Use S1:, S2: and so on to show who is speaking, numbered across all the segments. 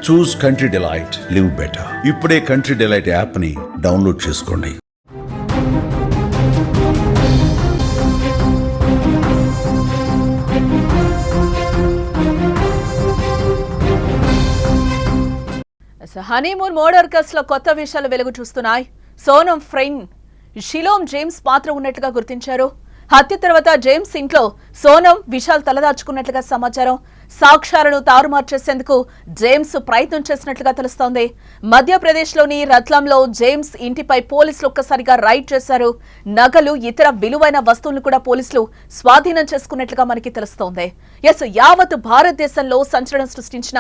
S1: చూస్ country delight, live better. ఇప్పుడే country delight app ని download చేసుకోండి.
S2: హనీమూన్ మోడర్కస్ లో కొత్త విషయాలు వెలుగు చూస్తున్నాయి. సోనం ఫ్రెండ్ షిలోమ్ జేమ్స్ పాత్ర ఉన్నట్లుగా గుర్తించారు. హత్య తర్వాత జేమ్స్ ఇంట్లో సోనం విషయాలు తలదాచుకున్నట్లుగా సమాచారం. సాక్ష్యాలను తారుమారు చేసేందుకు జేమ్స్ ప్రయత్నం చేసినట్లుగా తెలుస్తోంది. మధ్యప్రదేశ్లోని రత్లంలో జేమ్స్ ఇంటిపై పోలీసులు ఒక్కసారిగా రైడ్ చేశారు. నగలు, ఇతర విలువైన వస్తువులను కూడా పోలీసులు స్వాధీనం చేసుకున్నట్లుగా మనకి తెలుస్తోంది. యావత్ భారతదేశంలో సంచలనం సృష్టించిన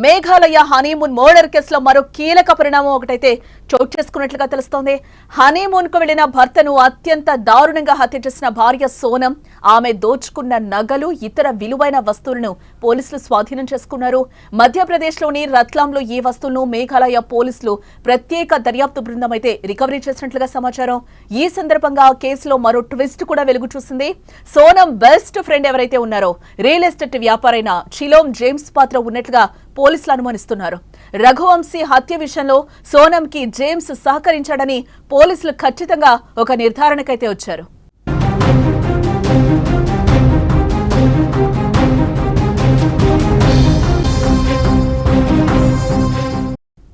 S2: మేఘాలయ హనీమూన్ మర్డర్ కేసులో మరో కీలక పరిణామం ఒకటైతే చోటు చేసుకున్నట్లుగా తెలుస్తోంది. హనీమూన్ కు వెళ్లిన భర్తను అత్యంత దారుణంగా హత్య చేసిన భార్య సోనం, ఆమె దోచుకున్న నగలు, ఇతర విలువైన వస్తువులను పోలీసులు స్వాధీనం చేసుకున్నారు. మధ్యప్రదేశ్లోని రత్లాంలో ఈ వస్తువులను మేఘాలయ పోలీసులు ప్రత్యేక దర్యాప్తు బృందం అయితే రికవరీ చేసినట్లుగా సమాచారం. ఈ సందర్భంగా కేసులో మరో ట్విస్ట్ కూడా వెలుగు చూసింది. సోనం బెస్ట్ ఫ్రెండ్ ఎవరైతే ఉన్నారో రియల్ ఎస్టేట్ వ్యాపారైన షిలోమ్ జేమ్స్ పాత్ర ఉన్నట్లుగా పోలీసులు అనుమానిస్తున్నారు. రఘువంశీ హత్య విషయంలో సోనంకి జేమ్స్ సహకరించాడని పోలీసులు ఖచ్చితంగా ఒక నిర్ధారణకైతే వచ్చారు.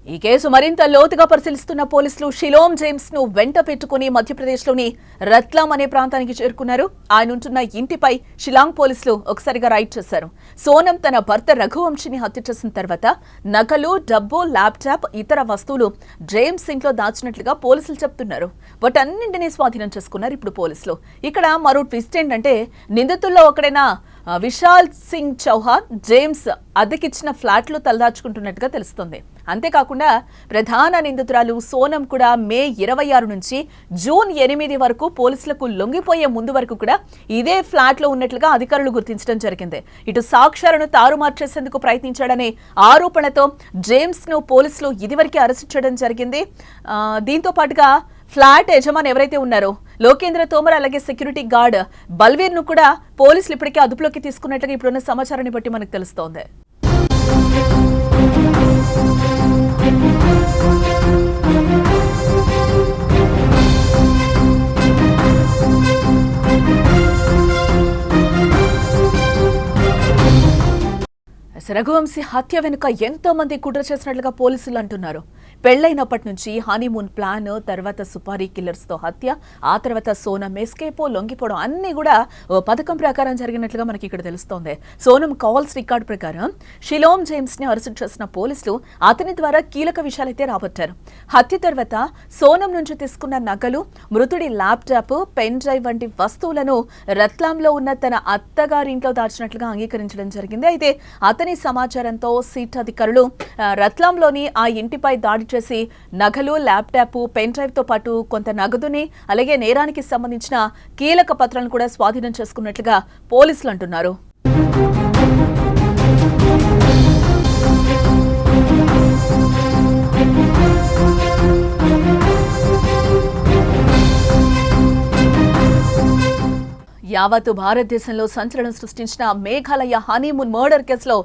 S2: ఈ కేసు మరింత లోతుగా పరిశీలిస్తున్న పోలీసులు షిలోమ్ జేమ్స్ ను వెంట పెట్టుకుని మధ్యప్రదేశ్లోని రత్లాం అనే ప్రాంతానికి చేరుకున్నారు. ఆయన ఉంటున్న ఇంటిపై షిలాంగ్ పోలీసులు ఒకసారిగా రైడ్ చేశారు. సోనం తన భర్త రఘువంశీని హత్య చేసిన తర్వాత నగలు, డబ్బు, ల్యాప్టాప్, ఇతర వస్తువులు జేమ్స్ ఇంట్లో దాచినట్లుగా పోలీసులు చెప్తున్నారు. వాటన్నింటినీ స్వాధీనం చేసుకున్నారు ఇప్పుడు పోలీసులు. ఇక్కడ మరో ట్విస్ట్ ఏంటంటే, నిందితుల్లో ఒకడైన విశాల్ సింగ్ చౌహాన్ జేమ్స్ అద్దెకిచ్చిన ఫ్లాట్లో తలదాచుకుంటున్నట్టుగా తెలుస్తోంది. అంతేకాకుండా ప్రధాన నిందితురాలు సోనం కూడా మే 26 నుంచి జూన్ 8 వరకు పోలీసులకు లొంగిపోయే ముందు వరకు కూడా ఇదే ఫ్లాట్ లో ఉన్నట్లుగా అధికారులు గుర్తించడం జరిగింది. ఇటు సాక్ష్యాలను తారుమారు చేసేందుకు ప్రయత్నించాడనే ఆరోపణతో జేమ్స్ ను పోలీసులు ఇదివరకే అరెస్ట్ చేయడం జరిగింది. దీంతో పాటుగా ఫ్లాట్ యజమాని ఎవరైతే ఉన్నారో లోకేంద్ర తోమర్, అలాగే సెక్యూరిటీ గార్డ్ బల్వీర్ ను కూడా పోలీసులు ఇప్పటికే అదుపులోకి తీసుకున్నట్లుగా ఇప్పుడున్న సమాచారాన్ని బట్టి మనకు తెలుస్తోంది. రఘువంశీ హత్య వెనుక ఎంతో మంది కుట్ర చేసినట్లుగా పోలీసులు అంటున్నారు. పెళ్లైనప్పటి నుంచి హనీమూన్ ప్లాన్, తర్వాత సుపారీ కిల్లర్స్ తో హత్య, ఆ తర్వాత సోనం ఎస్కేపో, లొంగిపోవడం అన్ని కూడా ఓ పథకం ప్రకారం జరిగినట్లుగా మనకి ఇక్కడ తెలుస్తోంది. సోనం కాల్స్ రికార్డ్ ప్రకారం షిలోమ్ జేమ్స్ ని అరెస్ట్ చేసిన పోలీసులు అతని ద్వారా కీలక విషయాలైతే రాబట్టారు. హత్య తర్వాత సోనం నుంచి తీసుకున్న నగలు, మృతుడి ల్యాప్టాప్, పెన్ డ్రైవ్ వంటి వస్తువులను రత్లాంలో ఉన్న తన అత్తగారింట్లో దాచినట్లుగా అంగీకరించడం జరిగింది. అయితే అతని సమాచారంతో సిట్ అధికారులు రత్లాంలోని ఆ ఇంటిపై దాడి చేసి నగలు, ల్యాప్టాప్, పెన్ డ్రైవ్ తో పాటు కొంత నగదుని, అలాగే నేరానికి సంబంధించిన కీలక పత్రాలను కూడా స్వాధీనం చేసుకున్నట్లుగా పోలీసులు అంటున్నారు. యావత్ భారతదేశంలో సంచలనం సృష్టించిన మేఘాలయ హనీమూన్ మర్డర్ కేసులో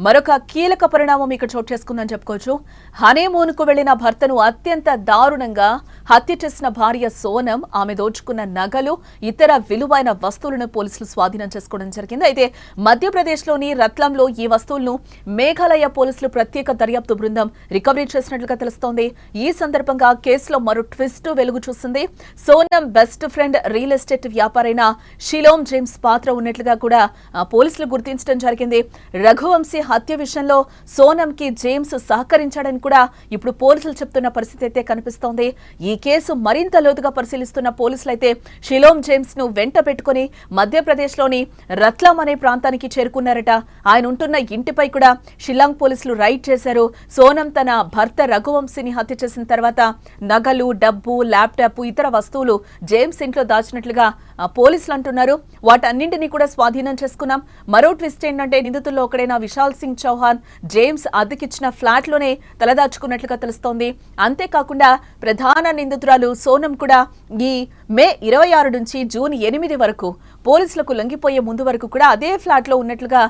S2: మరొక కీలక పరిణామం ఇక్కడ చోటు చేసుకుందని చెప్పుకోవచ్చు. హనీమూన్ కు వెళ్లిన భర్తను అత్యంత దారుణంగా హత్య చేసిన భార్య సోనం, ఆమె దోచుకున్న నగలు, ఇతర విలువైన వస్తువులను పోలీసులు స్వాధీనం చేసుకోవడం జరిగింది. అయితే మధ్యప్రదేశ్లోని రత్లంలో ఈ వస్తువులను మేఘాలయ పోలీసులు ప్రత్యేక దర్యాప్తు బృందం రికవరీ చేసినట్లుగా తెలుస్తోంది. ఈ సందర్భంగా కేసులో మరో ట్విస్ట్ వెలుగు చూసింది. Sonam best friend real estate వ్యాపారైన షిలోమ్ జేమ్స్ పాత్ర ఉన్నట్లుగా కూడా పోలీసులు గుర్తించడం జరిగింది. రఘువంశీ హత్య విషయంలో సోనంకి జేమ్స్ సహకరించాడని కూడా ఇప్పుడు పోలీసులు చెప్తున్న పరిస్థితి అయితే కనిపిస్తోంది. ఈ కేసు మరింత లోతుగా పరిశీలిస్తున్న పోలీసులు అయితే షిలోమ్ జేమ్స్ ను వెంట పెట్టుకుని మధ్యప్రదేశ్లోని రత్లాం అనే ప్రాంతానికి చేరుకున్నారట. ఆయన ఉంటున్న ఇంటిపై కూడా షిల్లాంగ్ పోలీసులు రైడ్ చేశారు. సోనం తన భర్త రఘువంశీని హత్య చేసిన తర్వాత నగలు, డబ్బు, ల్యాప్టాప్, ఇతర వస్తువులు జేమ్స్ ఇంట్లో దాచినట్లుగా పోలీసులు అంటున్నారు. వాటన్నింటినీ కూడా స్వాధీనం చేసుకున్నాం. మరో ట్విస్ట్ ఏంటంటే నిందితుల్లో ఒకడైన విశాల్ సింగ్ చౌహాన్ జేమ్స్ అద్దెకిచ్చిన ఫ్లాట్ లోనే తలదాచుకున్నట్లుగా తెలుస్తోంది. అంతేకాకుండా ప్రధాన నిందితురాలు సోనం కూడా ఈ మే 26 నుంచి జూన్ 8 వరకు పోలీసులకు లొంగిపోయే ముందు వరకు కూడా అదే ఫ్లాట్ లో ఉన్నట్లుగా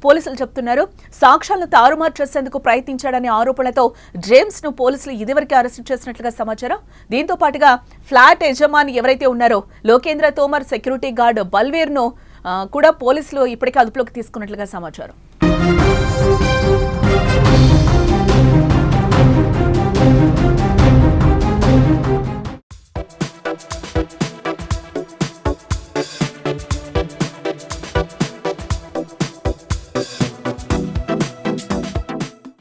S2: పోలీసులు చెప్తున్నారు. సాక్ష్యాలను తారుమారు చేసేందుకు ప్రయత్నించాడనే ఆరోపణలతో జేమ్స్ ను పోలీసులు ఇదివరకే అరెస్టు చేసినట్లుగా సమాచారం. దీంతో పాటుగా ఫ్లాట్ యజమాని ఎవరైతే ఉన్నారో లోకేంద్ర తోమర్ సెక్యూరిటీ గార్డ్ బల్వీర్ ను కూడా పోలీసులు ఇప్పటికే అదుపులోకి తీసుకున్నట్లుగా సమాచారం.